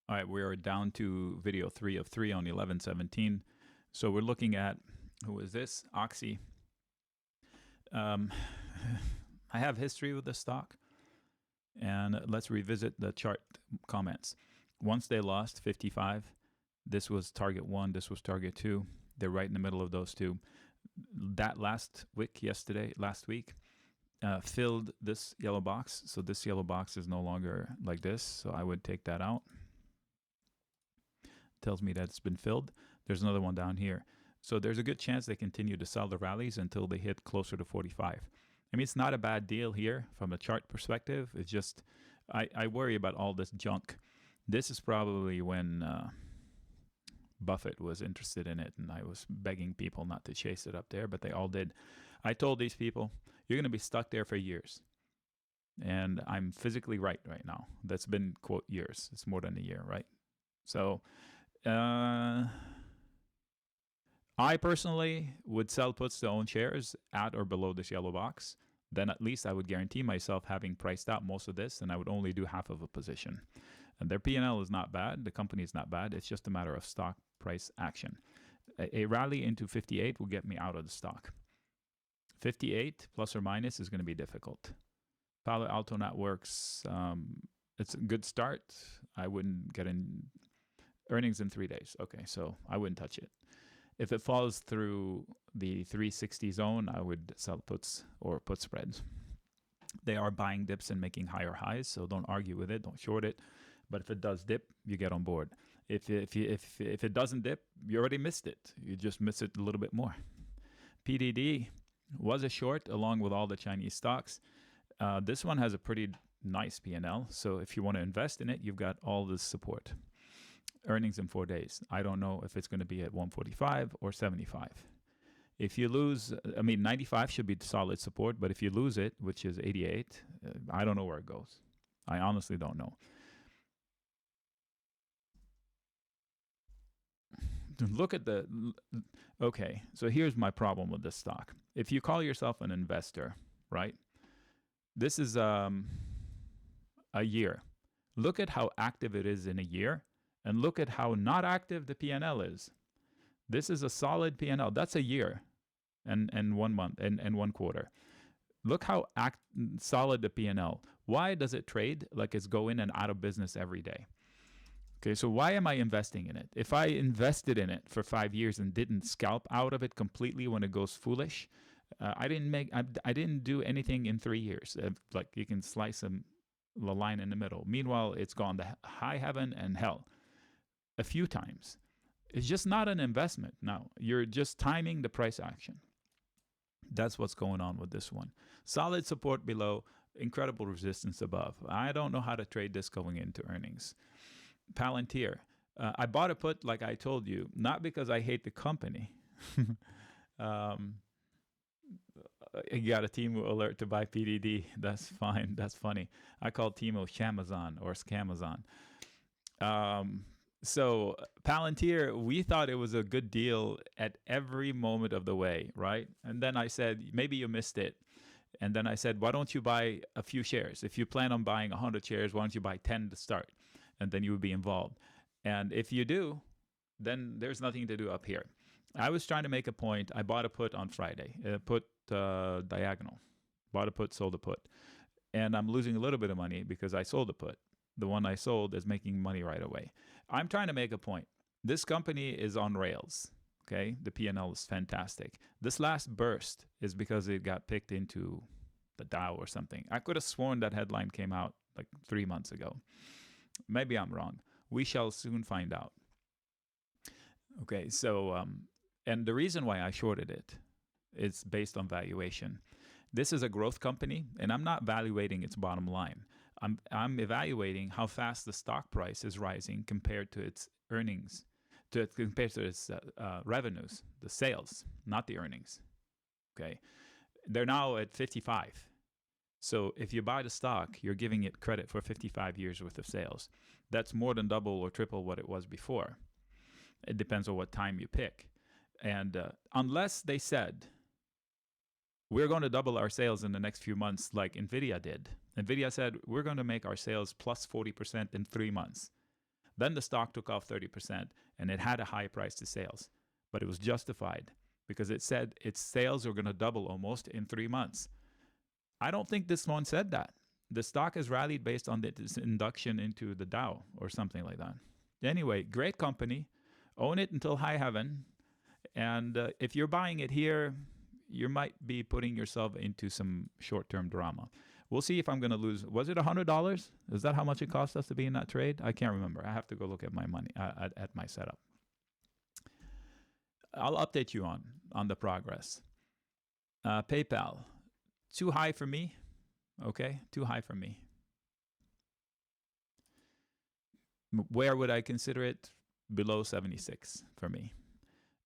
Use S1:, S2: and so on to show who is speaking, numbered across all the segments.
S1: All right, we are down to video 3 of 3 on 11/17. So we're looking at, who is this? Oxy. I have history with this stock, and let's revisit the chart comments. Once they lost 55, this was target 1, this was target 2. They're right in the middle of those two. That last week, filled this yellow box. So this yellow box is no longer like this. So I would take that out. Tells me that it's been filled. There's another one down here. So there's a good chance they continue to sell the rallies until they hit closer to 45. I mean, it's not a bad deal here from a chart perspective. It's just, I worry about all this junk. This is probably when Buffett was interested in it, and I was begging people not to chase it up there, but they all did. I told these people, you're going to be stuck there for years. And I'm physically right now. That's been, quote, years. It's more than a year, right? So I personally would sell puts to own shares at or below this yellow box. Then at least I would guarantee myself having priced out most of this, and I would only do half of a position. And their P&L is not bad. The company is not bad. It's just a matter of stock price action. A rally into 58 will get me out of the stock. 58 plus or minus is going to be difficult. Palo Alto Networks, it's a good start. I wouldn't get in earnings in 3 days. Okay, so I wouldn't touch it. If it falls through the 360 zone, I would sell puts or put spreads. They are buying dips and making higher highs, so don't argue with it, don't short it. But if it does dip, you get on board. If it doesn't dip, you already missed it. You just miss it a little bit more. PDD was a short along with all the Chinese stocks. This one has a pretty nice P&L, so if you want to invest in it, you've got all this support. Earnings in 4 days. I don't know if it's going to be at 145 or 75. If you lose, I mean, 95 should be solid support, but if you lose it, which is 88, I don't know where it goes. I honestly don't know. Look at the, okay, so here's my problem with this stock. If you call yourself an investor, right? This is a year. Look at how active it is in a year. And look at how not active the P&L is. This is a solid P&L. That's a year and 1 month and 1 quarter. Look how solid the P&L. Why does it trade like it's going and out of business every day? Okay, so why am I investing in it? If I invested in it for 5 years and didn't scalp out of it completely when it goes foolish, I didn't do anything in 3 years. Like you can slice the line in the middle. Meanwhile, it's gone to high heaven and hell a few times. It's just not an investment. Now, you're just timing the price action. That's what's going on with this one. Solid support below, incredible resistance above. I don't know how to trade this going into earnings. Palantir. I bought a put like I told you, not because I hate the company. You got a Timo alert to buy PDD. That's fine. That's funny. I call Timo Shamazon or Scamazon. So Palantir, we thought it was a good deal at every moment of the way, right? And then I said, maybe you missed it. And then I said, why don't you buy a few shares? If you plan on buying 100 shares, why don't you buy 10 to start? And then you would be involved. And if you do, then there's nothing to do up here. I was trying to make a point. I bought a put on Friday, put diagonal. Bought a put, sold a put. And I'm losing a little bit of money because I sold a put. The one I sold is making money right away. I'm trying to make a point. This company is on rails, okay? The P&L is fantastic. This last burst is because it got picked into the Dow or something. I could have sworn that headline came out like 3 months ago. Maybe I'm wrong. We shall soon find out. Okay, so, and the reason why I shorted it is based on valuation. This is a growth company, and I'm not evaluating its bottom line. I'm evaluating how fast the stock price is rising compared to its earnings, compared to its revenues, the sales, not the earnings. Okay, they're now at 55. So if you buy the stock, you're giving it credit for 55 years worth of sales. That's more than double or triple what it was before. It depends on what time you pick. And unless they said, we're going to double our sales in the next few months like NVIDIA did. NVIDIA said, we're going to make our sales plus 40% in 3 months. Then the stock took off 30%, and it had a high price to sales, but it was justified because it said its sales are going to double almost in 3 months. I don't think this one said that. The stock has rallied based on this induction into the Dow or something like that. Anyway, great company. Own it until high heaven. And if you're buying it here, you might be putting yourself into some short-term drama. We'll see if I'm going to lose. Was it $100? Is that how much it cost us to be in that trade? I can't remember. I have to go look at my money, at my setup. I'll update you on the progress. PayPal, too high for me. Okay, too high for me. Where would I consider it? Below 76 for me.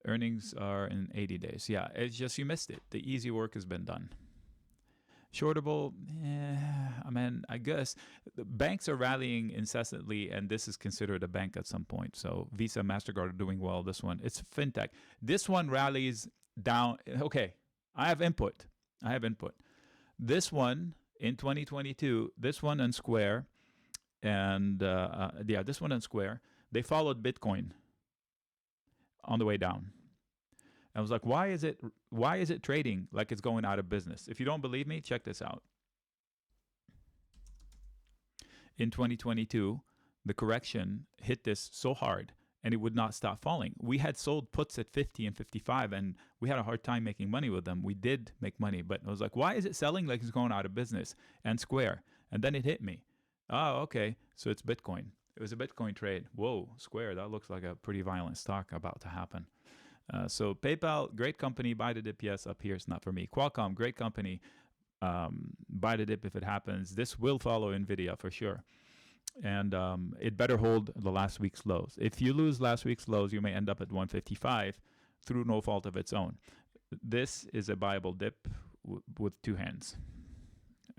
S1: Earnings are in 80 days. Yeah, it's just you missed it. The easy work has been done. Shortable, I mean, I guess the banks are rallying incessantly, and this is considered a bank at some point. So Visa, MasterCard are doing well. This one, it's fintech. This one rallies down. Okay, I have input. This one in 2022, this one and Square, and this one and Square, they followed Bitcoin on the way down. I was like, why is it trading like it's going out of business? If you don't believe me, check this out. In 2022, the correction hit this so hard and it would not stop falling. We had sold puts at 50 and 55 and we had a hard time making money with them. We did make money, but I was like, why is it selling like it's going out of business? And Square. And then it hit me. Oh, okay. So it's Bitcoin. It was a Bitcoin trade. Whoa, Square, that looks like a pretty violent stock about to happen. So PayPal, great company, buy the dip. Yes, up here, it's not for me. Qualcomm, great company, buy the dip if it happens. This will follow NVIDIA for sure. And it better hold the last week's lows. If you lose last week's lows, you may end up at 155 through no fault of its own. This is a buyable dip with two hands.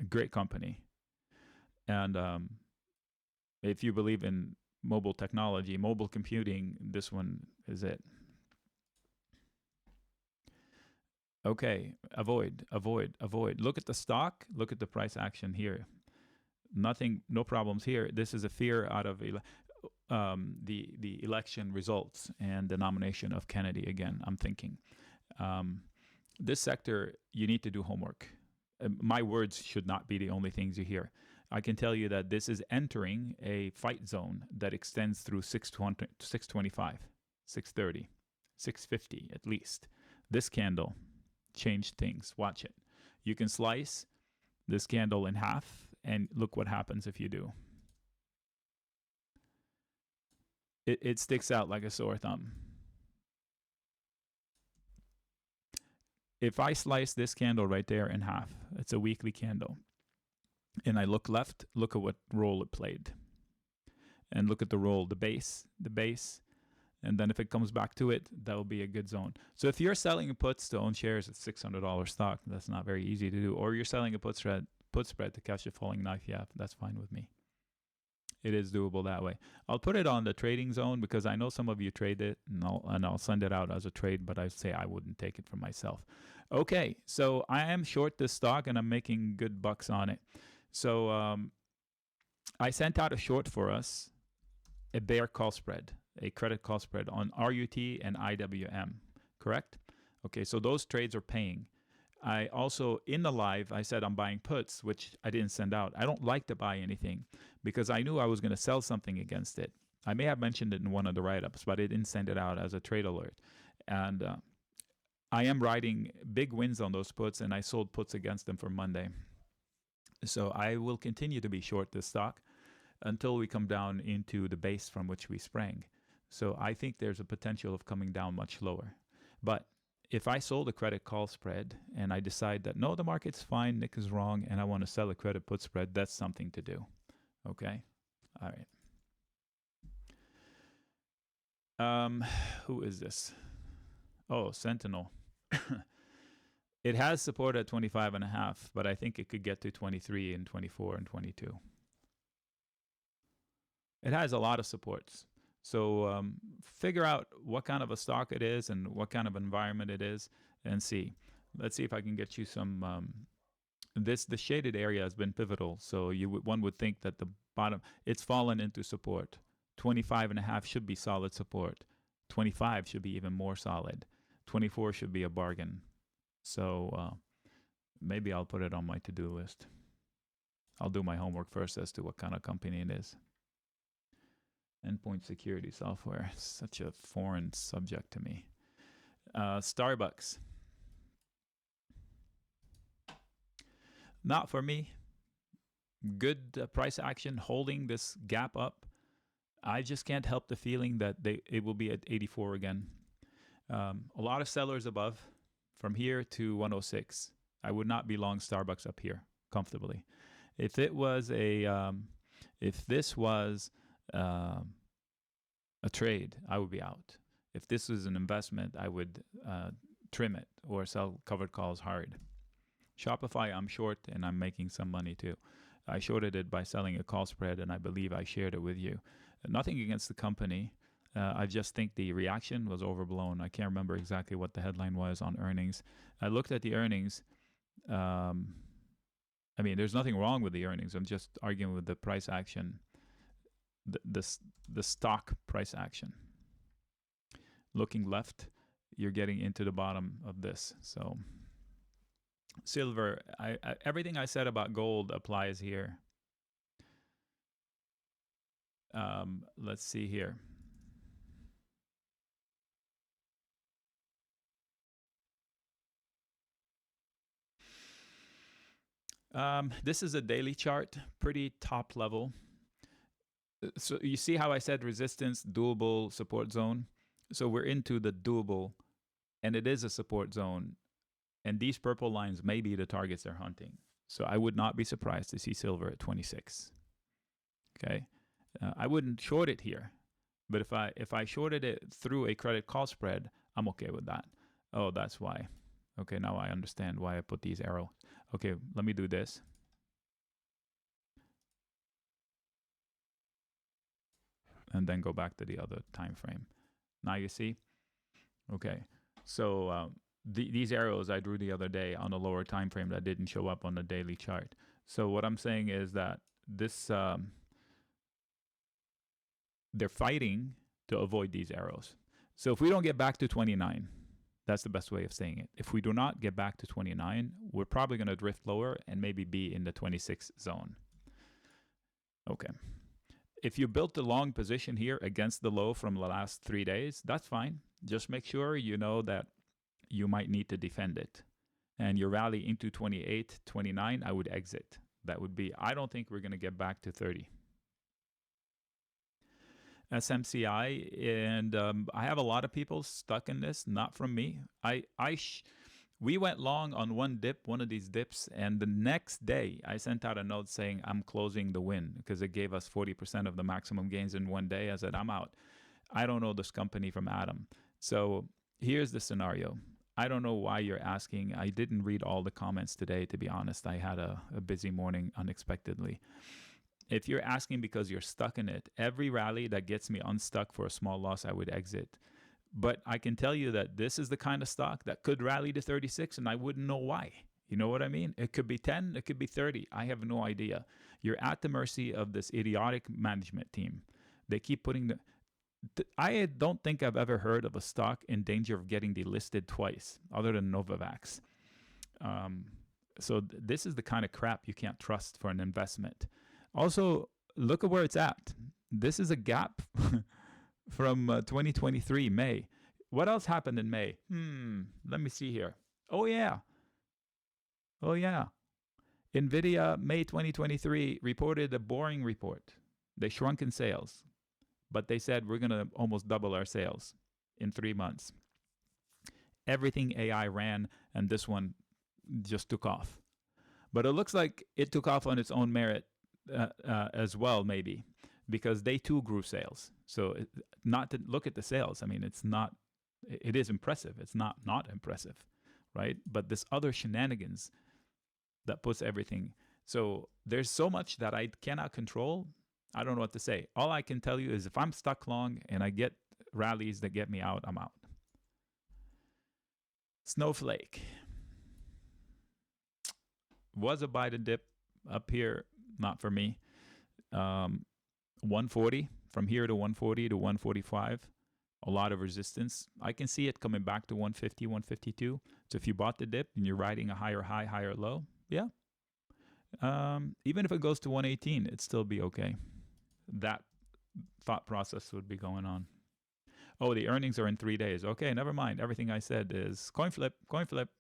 S1: A great company. And if you believe in mobile technology, mobile computing, this one is it. Okay, avoid. Look at the stock, look at the price action here. Nothing, no problems here. This is a fear out of the election results and the nomination of Kennedy again, I'm thinking. This sector, you need to do homework. My words should not be the only things you hear. I can tell you that this is entering a fight zone that extends through 625, 630, 650 at least. This candle changed things. Watch it. You can slice this candle in half and look what happens if you do. It sticks out like a sore thumb. If I slice this candle right there in half, it's a weekly candle, and I look left, look at what role it played. And look at the role, the base, and then if it comes back to it, that will be a good zone. So if you're selling puts to own shares at $600 stock, that's not very easy to do. Or you're selling a put spread to catch a falling knife, yeah, that's fine with me. It is doable that way. I'll put it on the trading zone because I know some of you trade it, and I'll send it out as a trade, but I say I wouldn't take it for myself. Okay, so I am short this stock, and I'm making good bucks on it. So I sent out a short for us, a bear call spread, a credit call spread on RUT and IWM, correct? Okay, so those trades are paying. I also, in the live, I said I'm buying puts, which I didn't send out. I don't like to buy anything because I knew I was going to sell something against it. I may have mentioned it in one of the write-ups, but I didn't send it out as a trade alert. And I am riding big wins on those puts, and I sold puts against them for Monday. So I will continue to be short this stock until we come down into the base from which we sprang. So I think there's a potential of coming down much lower. But if I sold a credit call spread and I decide that, no, the market's fine, Nick is wrong, and I want to sell a credit put spread, that's something to do. Okay? All right. Who is this? Oh, Sentinel. It has support at 25.5, but I think it could get to 23 and 24 and 22. It has a lot of supports. So figure out what kind of a stock it is and what kind of environment it is and see. Let's see if I can get you some. The shaded area has been pivotal. So one would think that the bottom, it's fallen into support. 25.5 should be solid support. 25 should be even more solid. 24 should be a bargain. So maybe I'll put it on my to-do list. I'll do my homework first as to what kind of company it is. Endpoint security software, such a foreign subject to me. SBUX. Not for me. Good price action, holding this gap up. I just can't help the feeling that it will be at 84 again. A lot of sellers above, from here to 106. I would not be long SBUX up here comfortably. If it was if this was a trade, I would be out. If this was an investment, I would trim it or sell covered calls hard. Shopify, I'm short and I'm making some money too. I shorted it by selling a call spread, and I believe I shared it with you. Nothing against the company. I just think the reaction was overblown. I can't remember exactly what the headline was on earnings. I looked at the earnings. I mean, there's nothing wrong with the earnings. I'm just arguing with the price action, the stock price action. Looking left, you're getting into the bottom of this. So silver, everything I said about gold applies here. Let's see here. This is a daily chart, pretty top level. So you see how I said resistance, doable, support zone? So we're into the doable, and it is a support zone. And these purple lines may be the targets they're hunting. So I would not be surprised to see silver at 26. Okay, I wouldn't short it here, but if I shorted it through a credit call spread, I'm okay with that. Oh, that's why. Okay, now I understand why I put these arrows. Okay, let me do this. And then go back to the other time frame. Now you see? Okay, so these arrows I drew the other day on a lower time frame that didn't show up on the daily chart. So what I'm saying is that this they're fighting to avoid these arrows. So if we don't get back to 29, that's the best way of saying it. If we do not get back to 29, we're probably going to drift lower and maybe be in the 26 zone. Okay. If you built a long position here against the low from the last 3 days, that's fine. Just make sure you know that you might need to defend it. And your rally into 28, 29, I would exit. That would be, I don't think we're going to get back to 30. SMCI, and I have a lot of people stuck in this, not from me. We went long on one dip, one of these dips, and the next day I sent out a note saying I'm closing the win because it gave us 40% of the maximum gains in one day. I said, I'm out. I don't know this company from Adam. So here's the scenario. I don't know why you're asking. I didn't read all the comments today, to be honest. I had a busy morning unexpectedly. If you're asking because you're stuck in it, every rally that gets me unstuck for a small loss, I would exit. But I can tell you that this is the kind of stock that could rally to 36 and I wouldn't know why. You know what I mean? It could be 10, it could be 30. I have no idea. You're at the mercy of this idiotic management team. They keep putting I don't think I've ever heard of a stock in danger of getting delisted twice, other than Novavax. So this is the kind of crap you can't trust for an investment. Also, look at where it's at. This is a gap from 2023, May. What else happened in May? Let me see here. Oh, yeah. NVIDIA, May 2023, reported a boring report. They shrunk in sales, but they said we're going to almost double our sales in 3 months. Everything AI ran, and this one just took off. But it looks like it took off on its own merit as well, maybe, because they too grew sales. So not to look at the sales, I mean, it is impressive. It's not impressive, right? But this other shenanigans that puts everything. So there's so much that I cannot control. I don't know what to say. All I can tell you is if I'm stuck long and I get rallies that get me out, I'm out. Snowflake was a buy the dip up here, not for me. 140 from here to 140 to 145, a lot of resistance. I can see it coming back to 150, 152. So if you bought the dip and you're riding a higher high, higher low, yeah. Even if it goes to 118, it'd still be okay. That thought process would be going on. Oh, the earnings are in 3 days. Okay, never mind. Everything I said is coin flip, coin flip.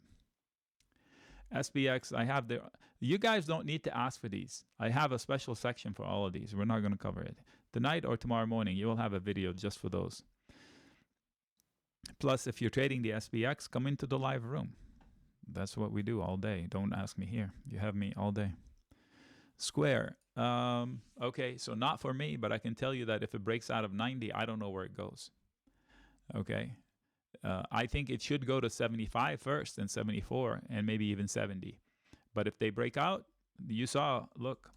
S1: SBX, I have the... You guys don't need to ask for these. I have a special section for all of these. We're not going to cover it. Tonight or tomorrow morning, you will have a video just for those. Plus, if you're trading the SBX, come into the live room. That's what we do all day. Don't ask me here. You have me all day. Square. Okay, so not for me, but I can tell you that if it breaks out of 90, I don't know where it goes. Okay. I think it should go to 75 first and 74 and maybe even 70. But if they break out, you saw, look.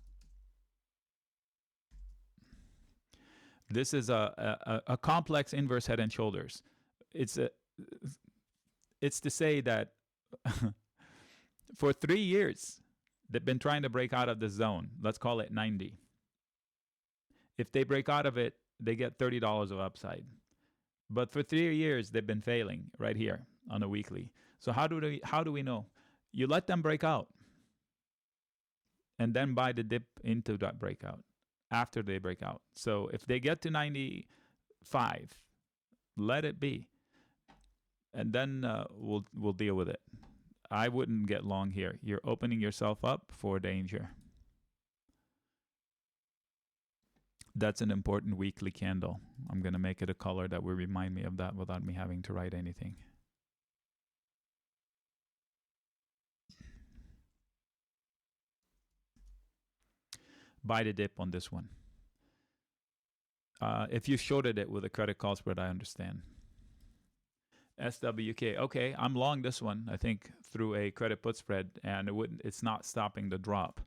S1: This is a complex inverse head and shoulders. It's to say that for 3 years, they've been trying to break out of the zone. Let's call it 90. If they break out of it, they get $30 of upside. But for 3 years, they've been failing right here on a weekly. So how do we know? You let them break out and then buy the dip into that breakout after they break out. So if they get to 95, let it be. And then we'll deal with it. I wouldn't get long here. You're opening yourself up for danger. That's an important weekly candle. I'm going to make it a color that will remind me of that without me having to write anything. Buy the dip on this one. If you shorted it with a credit call spread, I understand. SWK, okay, I'm long this one, I think, through a credit put spread, and it's not stopping the drop.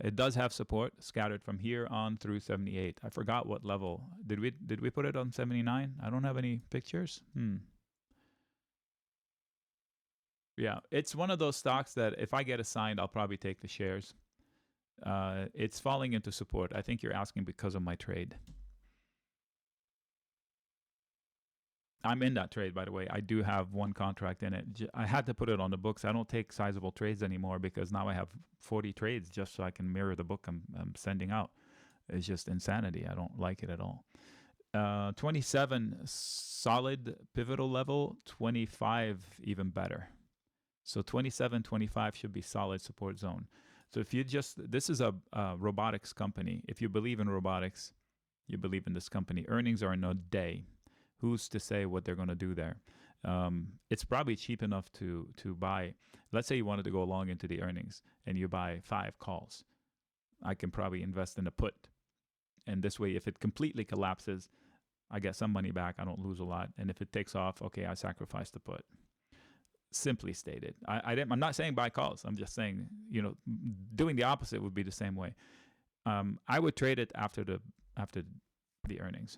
S1: It does have support scattered from here on through 78. I forgot what level. Did we put it on 79? I don't have any pictures. Yeah, it's one of those stocks that if I get assigned, I'll probably take the shares. It's falling into support. I think you're asking because of my trade. I'm in that trade, by the way. I do have one contract in it. I had to put it on the books. I don't take sizable trades anymore because now I have 40 trades just so I can mirror the book I'm sending out. It's just insanity. I don't like it at all. 27, solid pivotal level. 25, even better. So 27, 25 should be solid support zone. So if you this is a robotics company. If you believe in robotics, you believe in this company. Earnings are in a day. Who's to say what they're going to do there? It's probably cheap enough to buy. Let's say you wanted to go along into the earnings and you buy 5 calls. I can probably invest in a put. And this way, if it completely collapses, I get some money back. I don't lose a lot. And if it takes off, okay, I sacrifice the put. Simply stated. I'm not saying buy calls. I'm just saying, doing the opposite would be the same way. I would trade it after the earnings.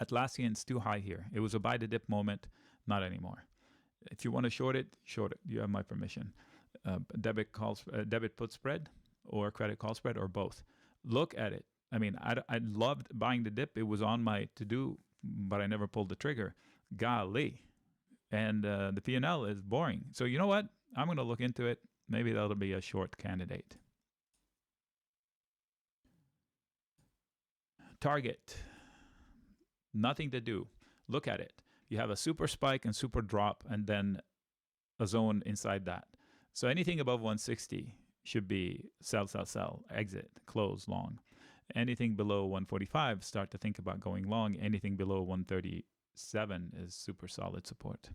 S1: Atlassian's too high here. It was a buy the dip moment, not anymore. If you want to short it, short it. You have my permission. Debit put spread or credit call spread or both. Look at it. I mean, I loved buying the dip. It was on my to-do, but I never pulled the trigger. Golly. And the P&L is boring. So you know what? I'm going to look into it. Maybe that'll be a short candidate. Target. Nothing to do. Look at it. You have a super spike and super drop and then a zone inside that. So anything above 160 should be sell, sell, sell, exit, close, long. Anything below 145, start to think about going long. Anything below 137 is super solid support.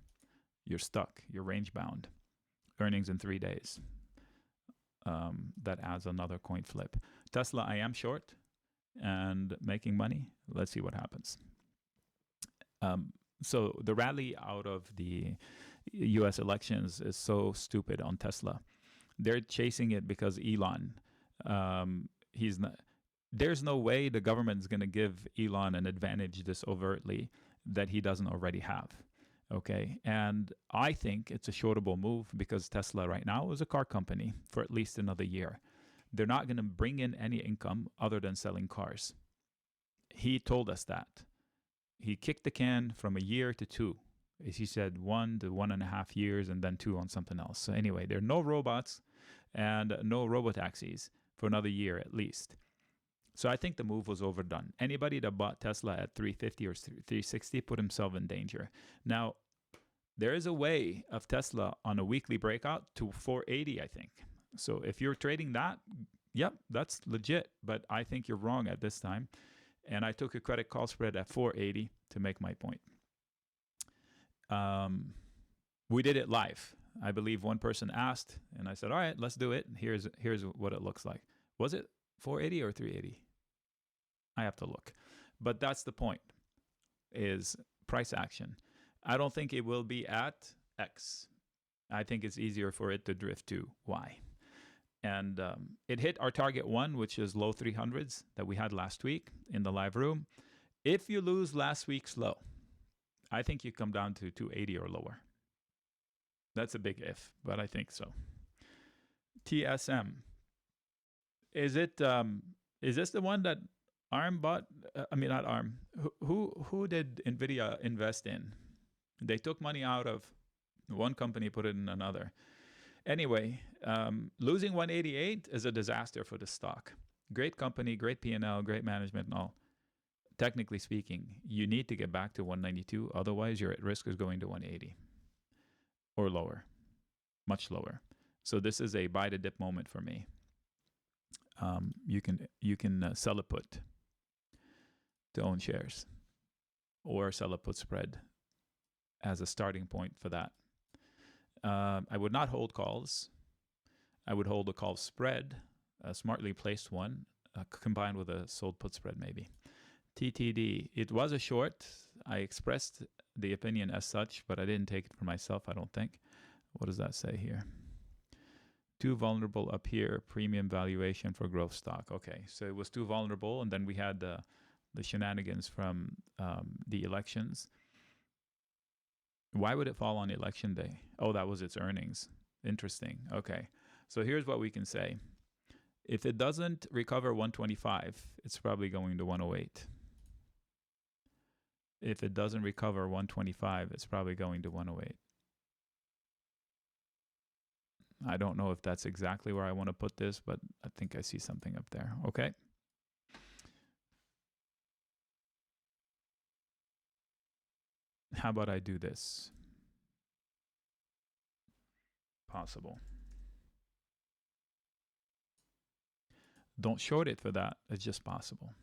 S1: You're stuck. You're range bound. Earnings in 3 days. That adds another coin flip. Tesla, I am short and making money. Let's see what happens. So the rally out of the U.S. elections is so stupid on Tesla. They're chasing it because Elon, he's not. There's no way the government is going to give Elon an advantage this overtly that he doesn't already have. Okay, and I think it's a shortable move because Tesla right now is a car company for at least another year. They're not going to bring in any income other than selling cars. he told us that. He kicked the can from a year to 2. As he said, 1 to 1.5 years and then 2 on something else. So anyway, there are no robots and no robotaxis for another year at least. So I think the move was overdone. Anybody that bought Tesla at 350 or 360 put himself in danger. Now, there is a way of Tesla on a weekly breakout to 480, I think. So if you're trading that, yep, that's legit. But I think you're wrong at this time. And I took a credit call spread at 480 to make my point. We did it live. I believe one person asked, and I said, all right, let's do it. Here's what it looks like. Was it 480 or 380? I have to look. But that's the point, is price action. I don't think it will be at X. I think it's easier for it to drift to Y. And it hit our target 1, which is low 300s that we had last week in the live room. If you lose last week's low, I think you come down to 280 or lower. That's a big if, but I think so. TSM. Is this the one that ARM bought? I mean, not ARM. Who did NVIDIA invest in? They took money out of one company, put it in another. Anyway, losing 188 is a disaster for the stock. Great company, great P&L, great management and all. Technically speaking, you need to get back to 192. Otherwise, you're at risk of going to 180 or lower, much lower. So this is a buy the dip moment for me. You can sell a put to own shares, or sell a put spread as a starting point for that. I would not hold calls. I would hold a call spread, a smartly placed one, combined with a sold put spread maybe. TTD, it was a short. I expressed the opinion as such, but I didn't take it for myself, I don't think. What does that say here? Too vulnerable up here, premium valuation for growth stock. Okay, so it was too vulnerable, and then we had the shenanigans from the elections. Why would it fall on election day? Oh, that was its earnings. Interesting. Okay, so here's what we can say. If it doesn't recover 125, it's probably going to 108. If it doesn't recover 125, it's probably going to 108. I don't know if that's exactly where I want to put this, but I think I see something up there. Okay. How about I do this? Possible. Don't short it for that. It's just possible.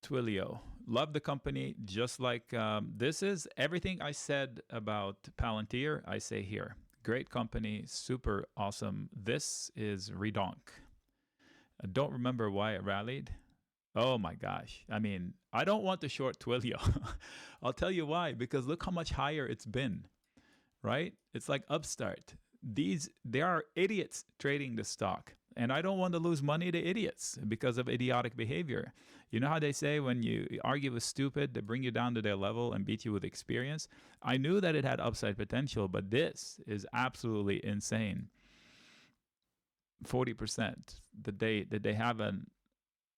S1: TWLO. Love the company. Just like this is everything I said about Palantir, I say here. Great company, super awesome. This is redonk. I don't remember why it rallied. Oh my gosh. I mean, I don't want to short Twilio. I'll tell you why. Because look how much higher it's been, right? It's like Upstart. There are idiots trading the stock. And I don't want to lose money to idiots because of idiotic behavior. You know how they say when you argue with stupid, they bring you down to their level and beat you with experience? I knew that it had upside potential, but this is absolutely insane. 40%. Did they have an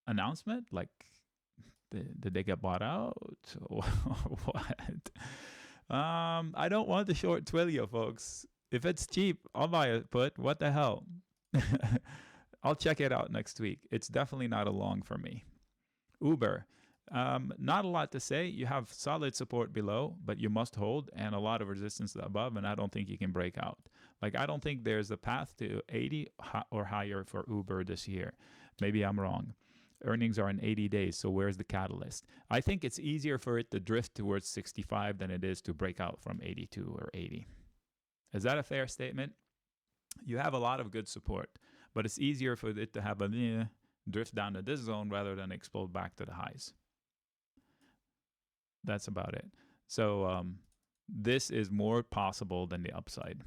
S1: announcement? Like, did they get bought out? Or what? I don't want to short Twilio, folks. If it's cheap, I'll buy a put. What the hell? I'll check it out next week. It's definitely not a long for me. Uber. Not a lot to say. You have solid support below, but you must hold, and a lot of resistance above, and I don't think you can break out. Like, I don't think there's a path to 80 or higher for Uber this year. Maybe I'm wrong. Earnings are in 80 days, so where's the catalyst? I think it's easier for it to drift towards 65 than it is to break out from 82 or 80. Is that a fair statement? You have a lot of good support, but it's easier for it to have a drift down to this zone rather than explode back to the highs. That's about it. So this is more possible than the upside.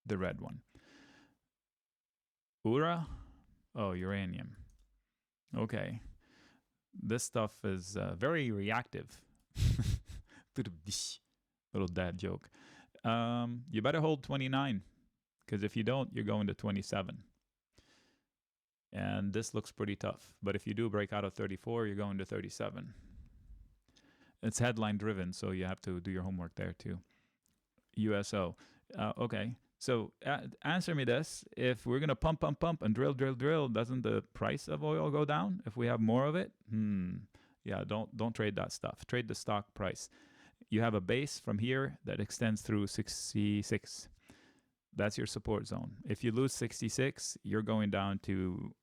S1: The red one. Ura? Oh, uranium. Okay. This stuff is very reactive. Little dad joke. You better hold 29, because if you don't, you're going to 27. And this looks pretty tough. But if you do break out of 34, you're going to 37. It's headline driven, so you have to do your homework there too. USO. Okay. So answer me this. If we're going to pump and drill, doesn't the price of oil go down if we have more of it? Yeah, don't trade that stuff. Trade the stock price. You have a base from here that extends through 66. That's your support zone. If you lose 66, you're going down to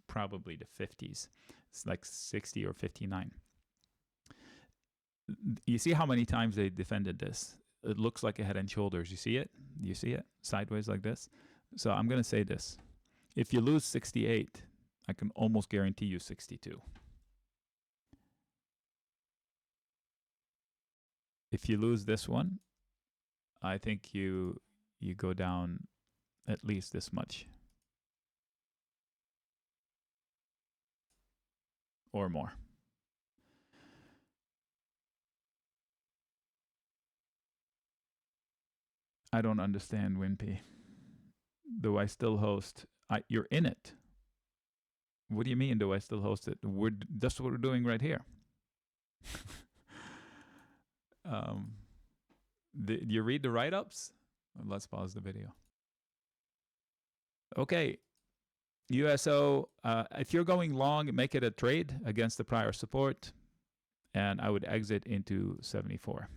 S1: probably the 50s. It's like 60 or 59. You see how many times they defended this? It looks like a head and shoulders. You see it? You see it? Sideways like this? So I'm going to say this. If you lose 68, I can almost guarantee you 62. If you lose this one, I think you go down at least this much. Or more. I don't understand WinP. Do I still host? You're in it. What do you mean, do I still host it? That's what we're doing right here. You read the write-ups? Let's pause the video. Okay. USO, if you're going long, make it a trade against the prior support. And I would exit into 74.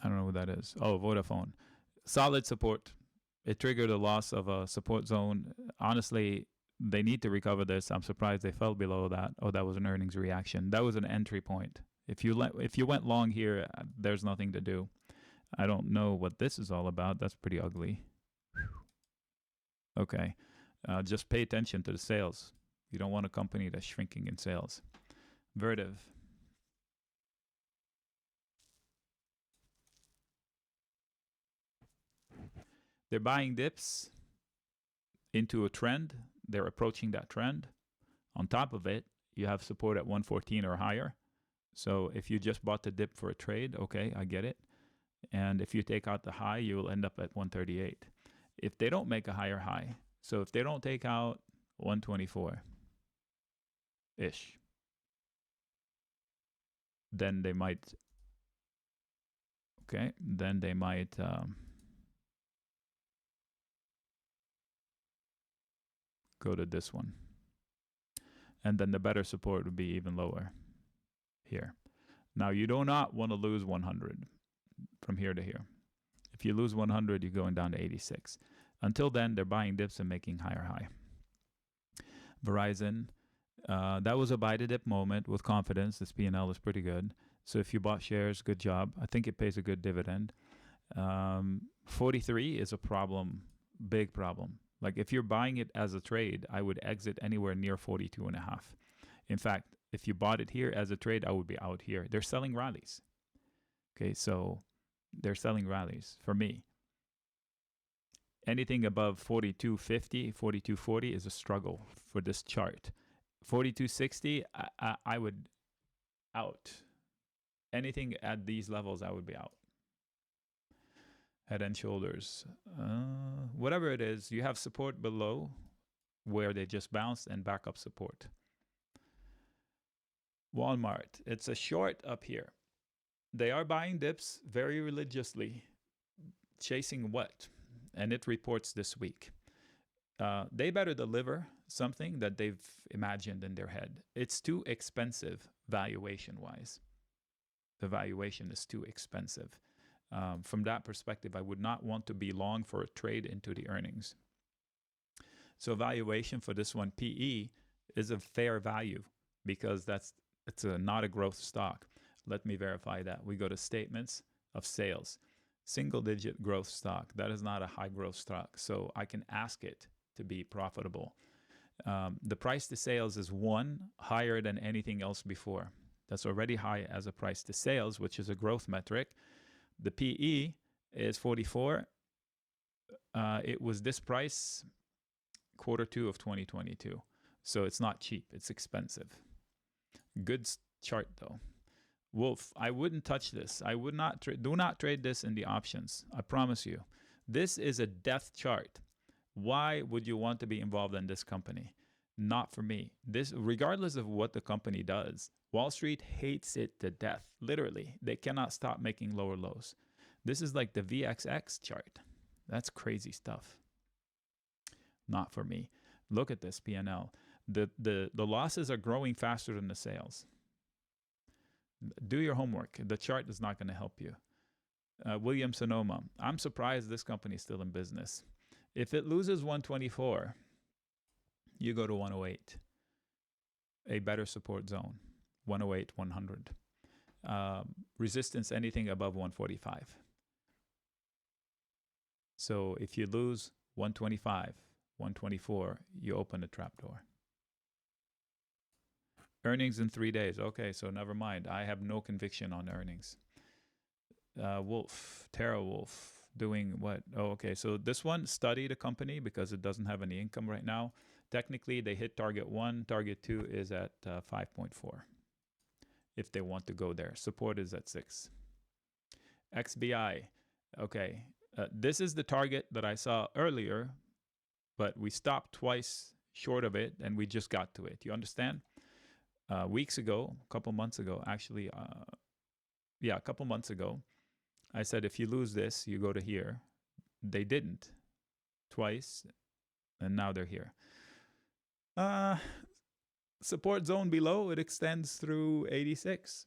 S1: I don't know what that is. Oh, Vodafone. Solid support. It triggered a loss of a support zone. Honestly, they need to recover this. I'm surprised they fell below that. Oh, that was an earnings reaction. That was an entry point. If you went long here, there's nothing to do. I don't know what this is all about. That's pretty ugly. Okay. Just pay attention to the sales. You don't want a company that's shrinking in sales. Vertiv. They're buying dips into a trend. They're approaching that trend. On top of it, you have support at 114 or higher. So if you just bought the dip for a trade, okay, I get it. And if you take out the high, you will end up at 138. If they don't make a higher high, so if they don't take out 124-ish, then they might, okay, then they might go to this one. And then the better support would be even lower here. Now, you do not want to lose 100 from here to here. If you lose 100, you're going down to 86. Until then, they're buying dips and making higher high. Verizon, that was a buy the dip moment with confidence. This P&L is pretty good. So if you bought shares, good job. I think it pays a good dividend. 43 is a problem, big problem. Like if you're buying it as a trade, I would exit anywhere near 42.5. In fact, if you bought it here as a trade, I would be out here. They're selling rallies. Okay, so they're selling rallies for me. Anything above 42.50, 42.40 is a struggle for this chart. 42.60, I would out. Anything at these levels, I would be out. Head and shoulders. Whatever it is, you have support below where they just bounced and backup support. Walmart, it's a short up here. They are buying dips very religiously. Chasing what? And it reports this week. They better deliver something that they've imagined in their head. It's too expensive valuation-wise. The valuation is too expensive. From that perspective, I would not want to be long for a trade into the earnings. So valuation for this one, PE, is a fair value because it's not a growth stock. Let me verify that. We go to statements of sales. Single-digit growth stock. That is not a high growth stock. So I can ask it to be profitable. The price to sales is 1, higher than anything else before. That's already high as a price to sales, which is a growth metric. The PE is 44. It was this price Q2 of 2022. So it's not cheap. It's expensive. Good chart though. WULF, I wouldn't touch this. I would not do not trade this in the options. I promise you. This is a death chart. Why would you want to be involved in this company? Not for me. This, regardless of what the company does, Wall Street hates it to death. Literally, they cannot stop making lower lows. This is like the VXX chart. That's crazy stuff. Not for me. Look at this P&L. The losses are growing faster than the sales. Do your homework. The chart is not going to help you. Williams-Sonoma. I'm surprised this company is still in business. If it loses 124, you go to 108. A better support zone. 108, 100. Resistance, anything above 145. So if you lose 125, 124, you open a trapdoor. Earnings in 3 days. Okay, so never mind. I have no conviction on earnings. WULF, TeraWulf, doing what? Oh, okay. So this one, study the company because it doesn't have any income right now. Technically, they hit target 1. Target 2 is at 5.4 if they want to go there. Support is at 6. XBI. Okay. This is the target that I saw earlier, but we stopped twice short of it, and we just got to it. You understand? Weeks ago, a couple months ago, actually, a couple months ago, I said, if you lose this, you go to here. They didn't. Twice, and now they're here. Support zone below, it extends through 86.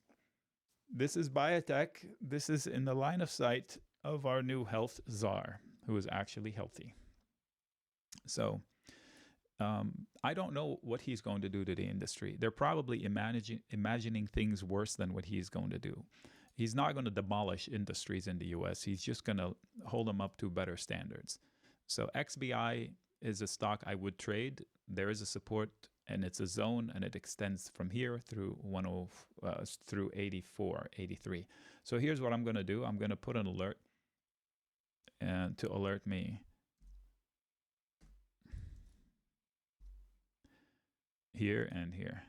S1: This is biotech. This is in the line of sight of our new health czar, who is actually healthy. So I don't know what he's going to do to the industry. They're probably imagining things worse than what he's going to do. He's not going to demolish industries in the US. He's just going to hold them up to better standards. So XBI is a stock I would trade. There is a support, and it's a zone, and it extends from here through through 84, 83. So here's what I'm going to do. I'm going to put an alert and to alert me. Here and here.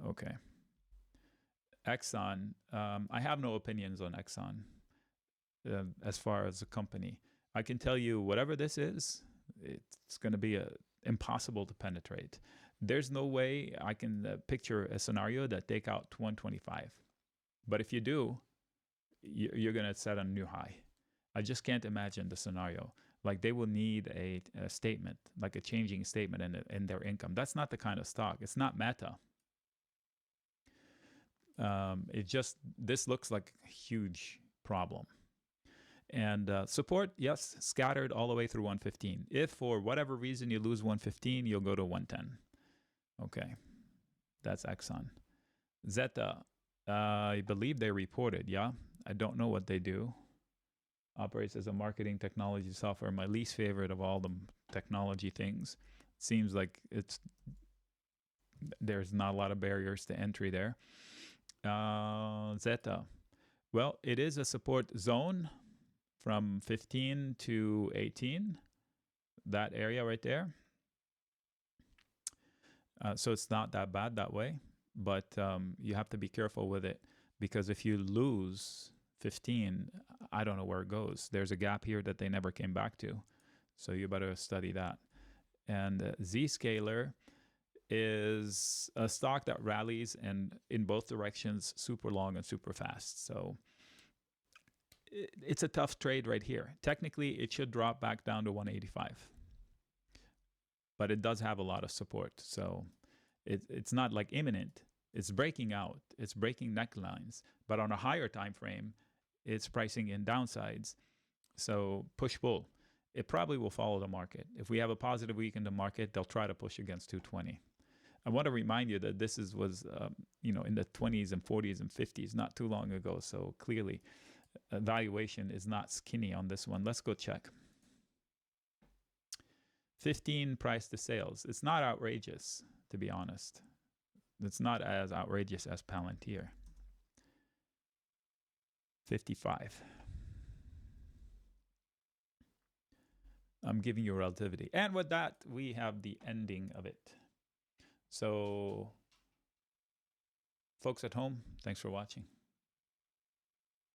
S1: Okay. Exxon. I have no opinions on Exxon as far as a company. I can tell you whatever this is, it's going to be impossible to penetrate. There's no way I can picture a scenario that take out 125. But if you do, you're going to set a new high. I just can't imagine the scenario. Like they will need a statement, like a changing statement in their income. That's not the kind of stock. It's not Meta. It just, this looks like a huge problem. And support, yes, scattered all the way through 115. If for whatever reason you lose 115, you'll go to 110. Okay, that's Exxon. ZETA, I believe they reported, yeah? I don't know what they do. Operates as a marketing technology software, my least favorite of all the technology things. Seems like there's not a lot of barriers to entry there. ZETA, well, it is a support zone from 15 to 18, that area right there. So it's not that bad that way, but you have to be careful with it, because if you lose 15, I don't know where it goes. There's a gap here that they never came back to. So you better study that. And Zscaler is a stock that rallies and in both directions, super long and super fast. So it's a tough trade right here. Technically, it should drop back down to 185. But it does have a lot of support. So it's not like imminent. It's breaking out. It's breaking necklines. But on a higher time frame, it's pricing in downsides. So push-pull. It probably will follow the market. If we have a positive week in the market, they'll try to push against 220. I want to remind you that this was in the 20s and 40s and 50s not too long ago. So clearly, valuation is not skinny on this one. Let's go check. 15 price to sales. It's not outrageous, to be honest. It's not as outrageous as Palantir. 55. I'm giving you relativity. And with that, we have the ending of it. So, folks at home, thanks for watching.